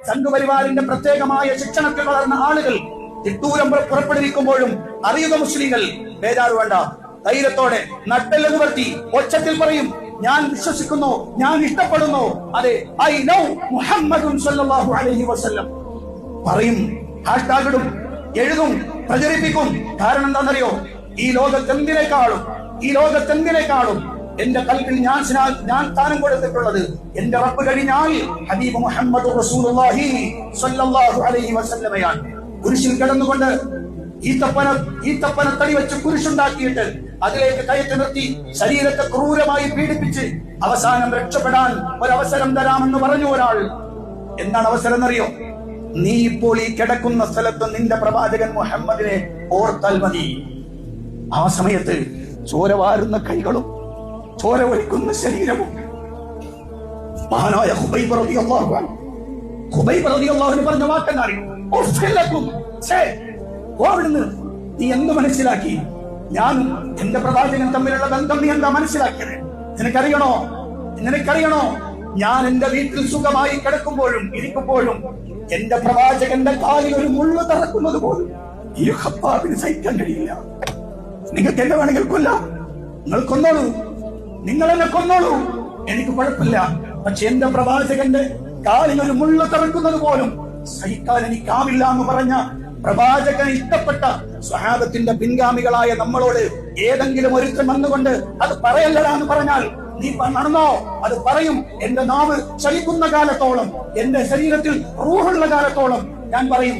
സംഘപരിവാറിന്റെ പ്രത്യേകമായ ശിക്ഷണത്തിൽ വളർന്ന ആളുകൾ തിട്ടൂരം പുറപ്പെടുവിക്കുമ്പോഴും അറിയുക മുസ്ലിങ്ങൾ, ബേജാറ് വേണ്ട, ധൈര്യത്തോടെ നട്ടെല്ല് നിവർത്തി ഒച്ചത്തിൽ പറയും, ഞാൻ വിശ്വസിക്കുന്നു, ഞാൻ ഇഷ്ടപ്പെടുന്നു, അതെ, ഐ നോ മുഹമ്മദുൻ സല്ലല്ലാഹു അലൈഹി വസല്ലം പറയും. ഹാഷ്ടാഗ് ഇടും, എഴുതും, പ്രചരിപ്പിക്കും. കാരണം എന്താണെന്നറിയോ? ഈ ലോകത്തെന്തിനേക്കാളും എന്റെ കൽബിൽ ഞാൻ സ്ഥാനം കൊടുത്തിട്ടുള്ളത് എന്റെ റബ്ബ് കഴിഞ്ഞാൽ ഹബീബ് മുഹമ്മദ് റസൂലുള്ളാഹി സ്വല്ലല്ലാഹു അലൈഹി വസല്ലമയാണ്. കുരിശിൽ കിടന്നുകൊണ്ട് ഈത്തപ്പന തടി വെച്ച് കുരിശുണ്ടാക്കിയിട്ട് അതിലേക്ക് കയറ്റി നിർത്തി ശരീരത്തെ ക്രൂരമായി പീഡിപ്പിച്ച് അവസാനം രക്ഷപ്പെടാൻ ഒരവസരം തരാമെന്ന് പറഞ്ഞു ഒരാൾ. എന്താണ് അവസരം എന്നറിയോ? നീ ഇപ്പോൾ ഈ കിടക്കുന്ന സ്ഥലത്ത് നിന്റെ പ്രവാചകൻ മുഹമ്മദിനെ ഓർത്താൽ മതി. ആ സമയത്ത് ചോര വാരുന്ന കൈകളും ചോര ഒലിക്കുന്ന ശരീരവും മഹാനായ ഖുബൈബ് റളിയല്ലാഹു അൻഹു പറഞ്ഞ വാക്കെന്നറിയോ? അവിടുന്ന് നീ എന്ത് മനസ്സിലാക്കി? ഞാനും എന്റെ പ്രവാചകൻ തമ്മിലുള്ള ബന്ധം നീ എന്താ മനസ്സിലാക്കിയത്? നിനക്കറിയണോ? ഞാൻ എന്റെ വീട്ടിൽ സുഖമായി കിടക്കുമ്പോഴും ഇരിക്കുമ്പോഴും എന്റെ പ്രവാചകന്റെ കാലിൽ ഒരു മുള്ളു തറക്കുന്നത് പോലും ഈ ഖത്താബിന് സഹിക്കാൻ കഴിയില്ല. നിങ്ങൾക്ക് എന്നെ വേണമെങ്കിൽ കൊല്ലാം, നിങ്ങൾ എന്നെ കൊന്നോളൂ, എനിക്ക് കുഴപ്പമില്ല. പക്ഷെ എന്റെ പ്രവാചകന്റെ കാലിൽ ഒരു മുള്ളു തറക്കുന്നത് പോലും സഹിക്കാൻ എനിക്കാവില്ല എന്ന് പറഞ്ഞ പ്രവാചകനെ ഇഷ്ടപ്പെട്ട സ്വഹാബത്തിന്റെ പിൻഗാമികളായ നമ്മളോട് ഏതെങ്കിലും ഒരുത്തൻ വന്നുകൊണ്ട് അത് പറയല്ലടാ എന്ന് പറഞ്ഞാൽ നീ നടന്നോ? അത് പറയും. എന്റെ നാവ് ചലിക്കുന്ന കാലത്തോളം, എന്റെ ശരീരത്തിൽ റൂഹുള്ള കാലത്തോളം ഞാൻ പറയും,